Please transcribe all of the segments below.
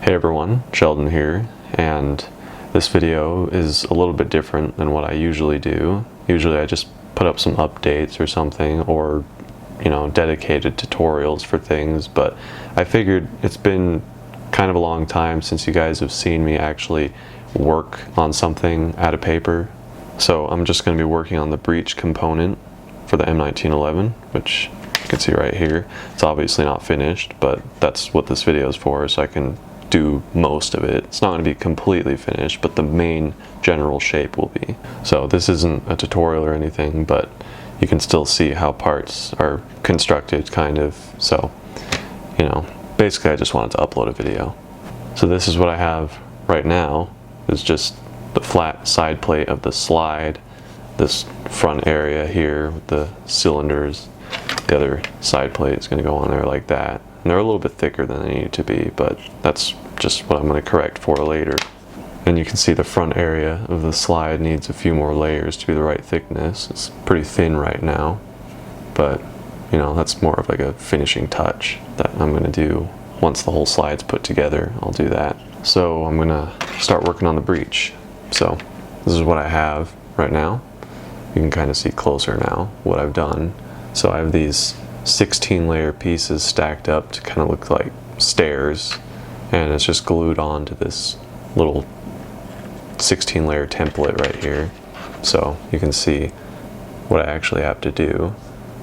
Hey everyone, Sheldon here, and this video is a little bit different than what I usually do. Usually I just put up some updates or something, or dedicated tutorials for things, but I figured it's been kind of a long time since you guys have seen me actually work on something out of paper. So I'm just going to be working on the breech component for the M1911, which you can see right here. It's obviously not finished, but that's what this video is for, so I can do most of it. It's not going to be completely finished, but the main general shape will be. So this isn't a tutorial or anything, but you can still see how parts are constructed, kind of. So, basically I just wanted to upload a video. So this is what I have right now, is just the flat side plate of the slide, this front area here with the cylinders. The other side plate is going to go on there like that. And they're a little bit thicker than they need to be, but that's just what I'm going to correct for later. And you can see the front area of the slide needs a few more layers to be the right thickness. It's pretty thin right now, but that's more of like a finishing touch that I'm going to do once the whole slide's put together. I'll do that. So I'm going to start working on the breech. So this is what I have right now. You can kind of see closer now what I've done. So I have these 16 layer pieces stacked up to kind of look like stairs, and it's just glued onto this little 16 layer template right here. So you can see what I actually have to do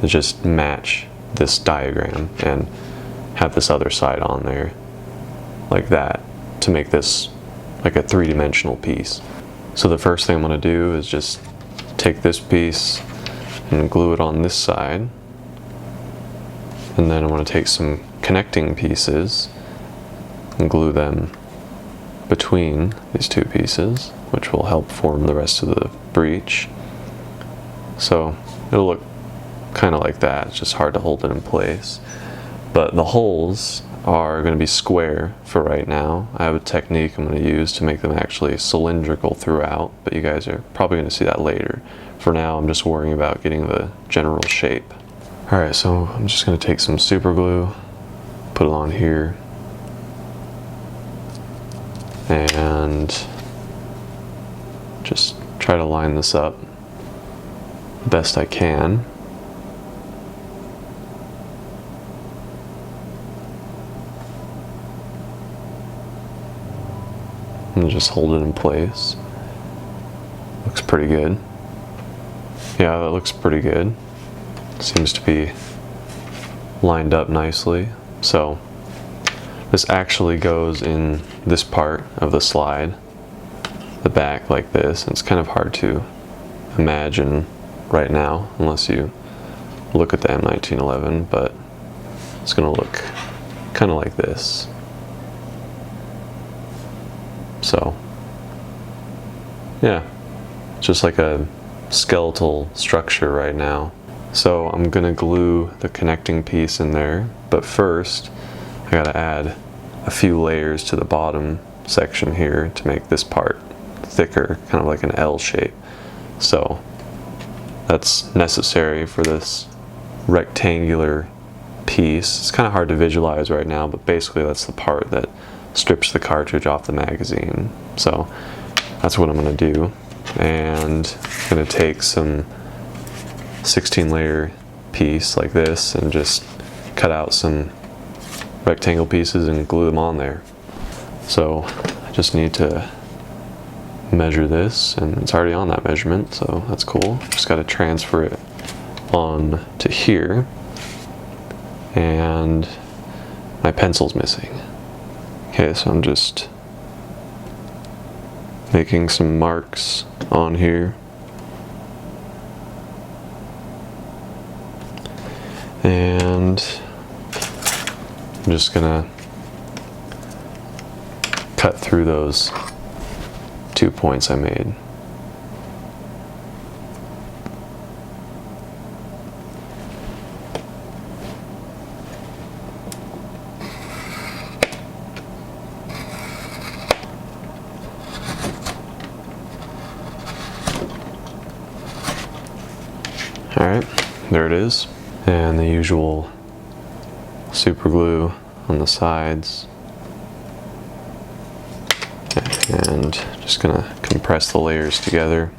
is just match this diagram and have this other side on there like that to make this like a three-dimensional piece. So the first thing I'm going to do is just take this piece and glue it on this side. And then I'm going to take some connecting pieces and glue them between these two pieces, which will help form the rest of the breech. So it'll look kind of like that. It's just hard to hold it in place. But the holes are going to be square for right now. I have a technique I'm going to use to make them actually cylindrical throughout, but you guys are probably going to see that later. For now, I'm just worrying about getting the general shape. Alright, so I'm just going to take some super glue, put it on here, and just try to line this up best I can. And just hold it in place. Looks pretty good. Yeah, that looks pretty good. Seems to be lined up nicely. So this actually goes in this part of the slide, the back like this. It's kind of hard to imagine right now unless you look at the M1911, but it's going to look kind of like this. So yeah, just like a skeletal structure right now. So I'm going to glue the connecting piece in there, but first I got to add a few layers to the bottom section here to make this part thicker, kind of like an L shape. So that's necessary for this rectangular piece. It's kind of hard to visualize right now, but basically that's the part that strips the cartridge off the magazine. So that's what I'm going to do. And I'm going to take some 16 layer piece like this and just cut out some rectangle pieces and glue them on there. So I just need to measure this, and it's already on that measurement, so that's cool. Just got to transfer it on to here, and my pencil's missing. Okay, so I'm just making some marks on here. And I'm just gonna cut through those 2 points I made. Alright, there it is. And the usual super glue on the sides. and just gonna compress the layers together.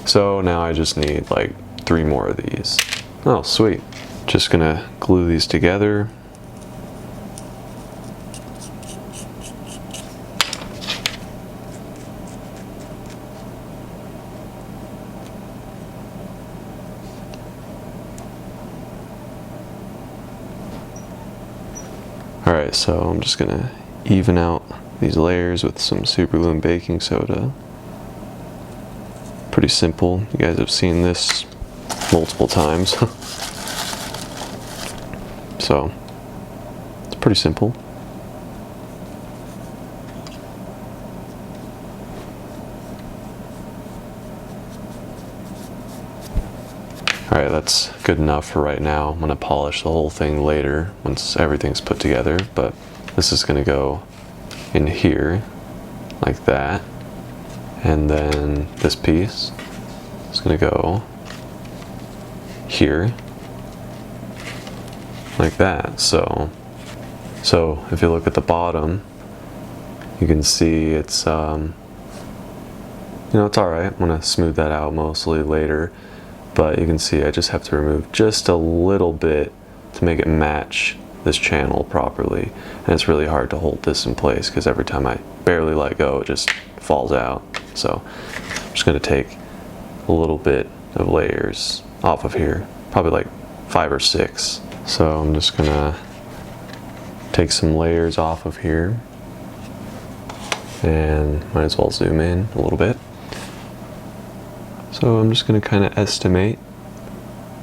So now I just need like 3 more of these. Oh, sweet. Just gonna glue these together. Alright, so I'm just gonna even out these layers with some super glue and baking soda. Pretty simple. You guys have seen this multiple times. So, it's pretty simple. Alright, that's good enough for right now. I'm going to polish the whole thing later once everything's put together, but this is going to go in here like that. And then this piece is going to go here like that. So if you look at the bottom, you can see it's you know, it's alright. I'm going to smooth that out mostly later, but you can see I just have to remove just a little bit to make it match this channel properly. And it's really hard to hold this in place because every time I barely let go, it just falls out. So I'm just going to take a little bit of layers off of here, probably like 5 or 6. So I'm just going to take some layers off of here, and might as well zoom in a little bit. So I'm just going to kind of estimate.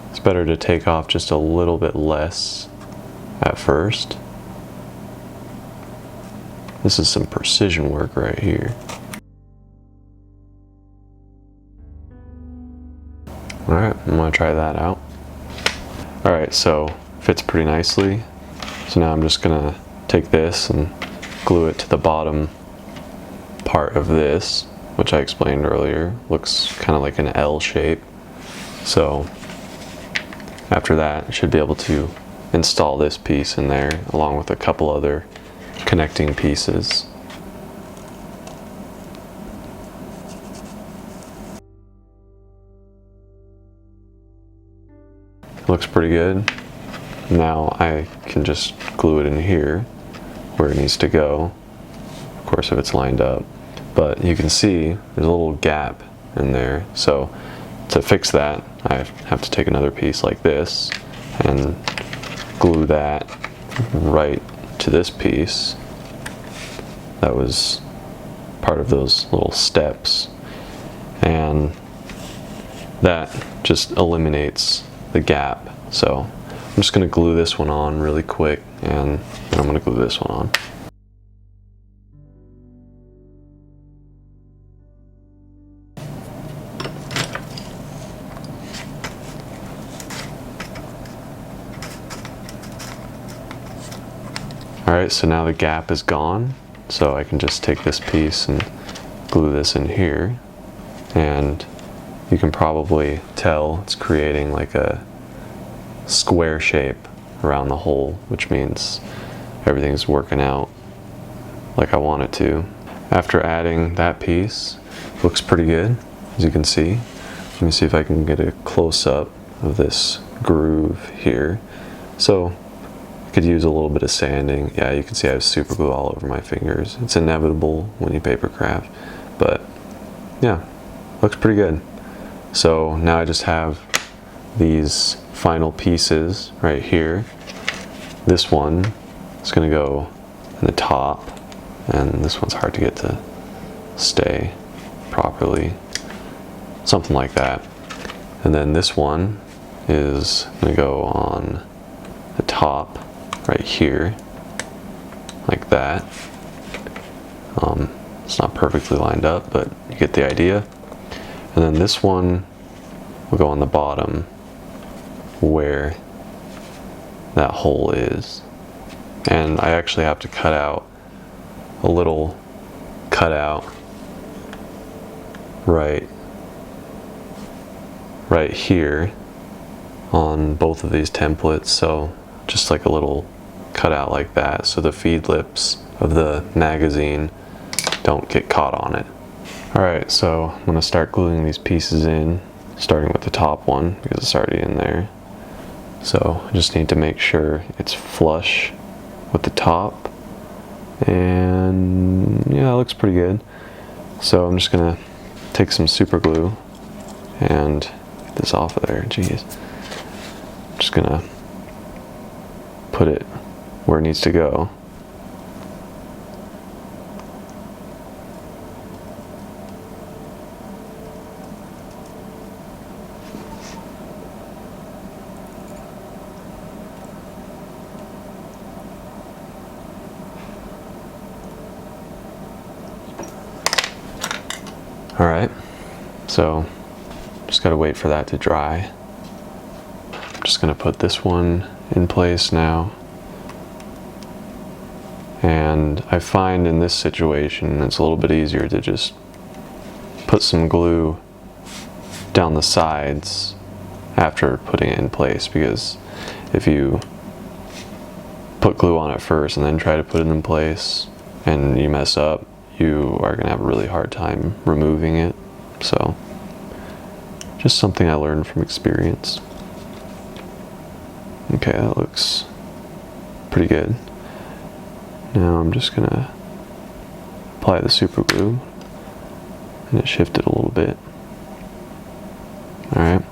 It's better to take off just a little bit less at first. This is some precision work right here. Alright, I'm going to try that out. Alright, so fits pretty nicely. So now I'm just going to take this and glue it to the bottom part of this, which I explained earlier. Looks kind of like an L shape. So after that, I should be able to install this piece in there along with a couple other connecting pieces. Looks pretty good. Now I can just glue it in here where it needs to go, of course if it's lined up, but you can see there's a little gap in there. So to fix that, I have to take another piece like this and glue that right to this piece that was part of those little steps, and that just eliminates the gap. So I'm just going to glue this one on really quick, and then I'm going to glue this one on. Alright, so now the gap is gone, so I can just take this piece and glue this in here, and you can probably tell it's creating like a square shape around the hole, which means everything's working out like I want it to. After adding that piece, it looks pretty good, as you can see. Let me see if I can get a close-up of this groove here. So I could use a little bit of sanding. Yeah, you can see I have super glue all over my fingers. It's inevitable when you paper craft, but yeah, looks pretty good. So now I just have these final pieces right here. This one is going to go in the top, and this one's hard to get to stay properly. Something like that. And then this one is going to go on the top right here, like that. It's not perfectly lined up, but you get the idea. And then this one will go on the bottom where that hole is. And I actually have to cut out a little cutout right right here on both of these templates, so just like a little cutout like that, so the feed lips of the magazine don't get caught on it. Alright, so I'm going to start gluing these pieces in, starting with the top one because it's already in there. So I just need to make sure it's flush with the top, and yeah, it looks pretty good. So I'm just going to take some super glue and get this off of there. Jeez. I'm just going to put it where it needs to go. Alright, so just gotta wait for that to dry. I'm just gonna put this one in place now. And I find in this situation it's a little bit easier to just put some glue down the sides after putting it in place, because if you put glue on it first and then try to put it in place and you mess up, you are going to have a really hard time removing it. So just something I learned from experience. Okay, that looks pretty good. Now I'm just going to apply the super glue and it shifted a little bit. Alright,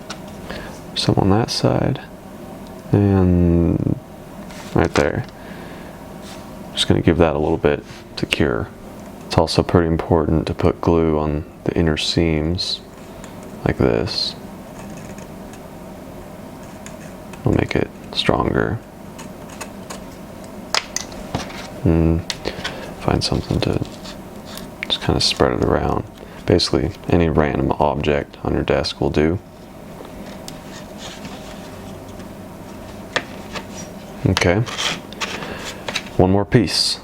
some on that side and right there. Just going to give that a little bit to cure. It's also pretty important to put glue on the inner seams like this. It'll make it stronger. And find something to just kind of spread it around. Basically, any random object on your desk will do. Okay. One more piece.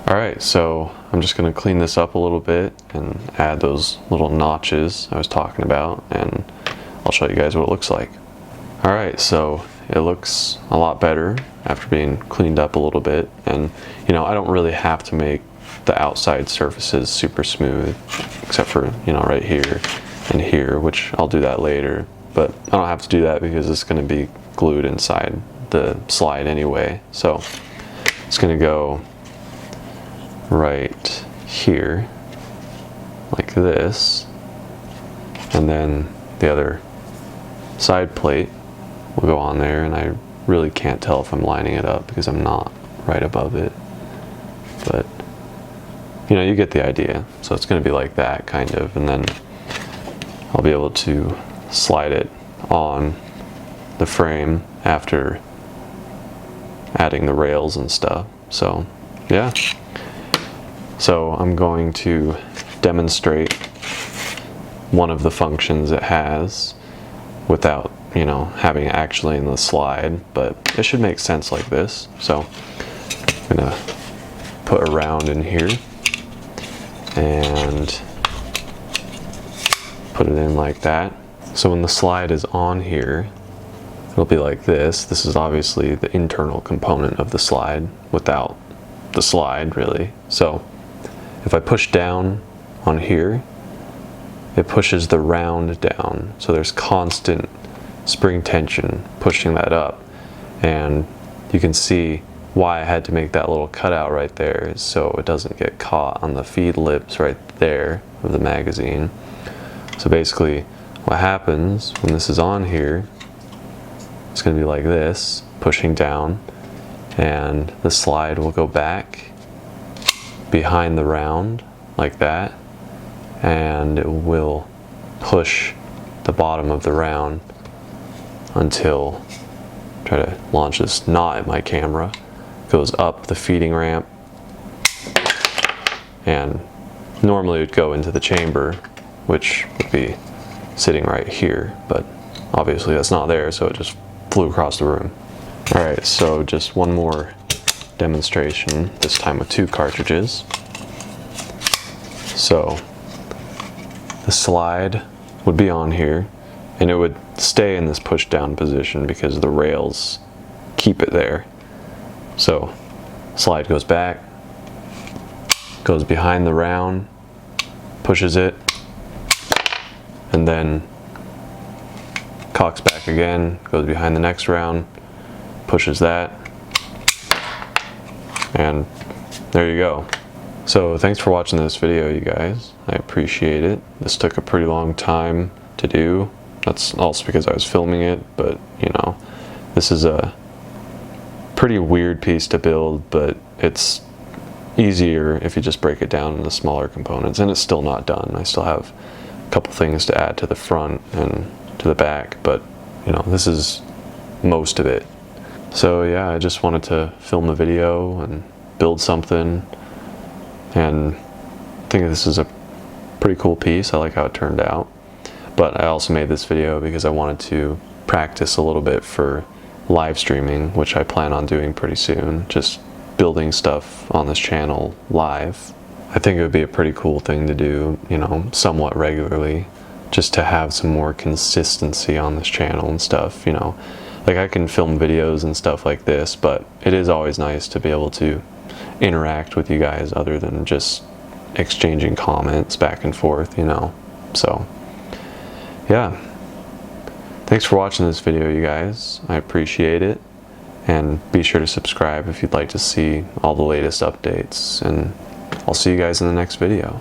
Alright, so I'm just going to clean this up a little bit and add those little notches I was talking about, and I'll show you guys what it looks like. Alright, so it looks a lot better after being cleaned up a little bit, and you know, I don't really have to make the outside surfaces super smooth, except for, you know, right here and here, which I'll do that later, but I don't have to do that because it's going to be glued inside the slide anyway. So it's going to go right here like this, and then the other side plate will go on there, and I really can't tell if I'm lining it up because I'm not right above it, but you know, you get the idea. So it's going to be like that kind of, and then I'll be able to slide it on the frame after adding the rails and stuff. So yeah, so I'm going to demonstrate one of the functions it has without, you know, having it actually in the slide, but it should make sense like this. So I'm gonna put a round in here and put it in like that. So when the slide is on here, it'll be like this. This is obviously the internal component of the slide without the slide, really. So if I push down on here, it pushes the round down. So there's constant spring tension pushing that up. And you can see why I had to make that little cutout right there, is so it doesn't get caught on the feed lips right there of the magazine. So basically what happens when this is on here, it's going to be like this, pushing down, and the slide will go back behind the round like that, and it will push the bottom of the round until, try to launch this not at my camera, goes up the feeding ramp and normally it would go into the chamber, which would be sitting right here, but obviously that's not there, so it just flew across the room. Alright, so just one more demonstration, this time with 2 cartridges. So the slide would be on here, and it would stay in this push down position because the rails keep it there. So slide goes back, goes behind the round, pushes it, and then cocks back again, goes behind the next round, pushes that, and there you go. So thanks for watching this video, you guys. I appreciate it. This took a pretty long time to do. That's also because I was filming it, but you know, this is a pretty weird piece to build, but it's easier if you just break it down into smaller components, and it's still not done. I still have a couple things to add to the front and to the back, but you know, this is most of it. So yeah, I just wanted to film a video and build something, and I think this is a pretty cool piece. I like how it turned out. But I also made this video because I wanted to practice a little bit for live streaming, which I plan on doing pretty soon, just building stuff on this channel live. I think it would be a pretty cool thing to do, you know, somewhat regularly, just to have some more consistency on this channel and stuff, you know. Like, I can film videos and stuff like this, but it is always nice to be able to interact with you guys other than just exchanging comments back and forth, you know. So yeah, thanks for watching this video, you guys. I appreciate it, and be sure to subscribe if you'd like to see all the latest updates, and I'll see you guys in the next video.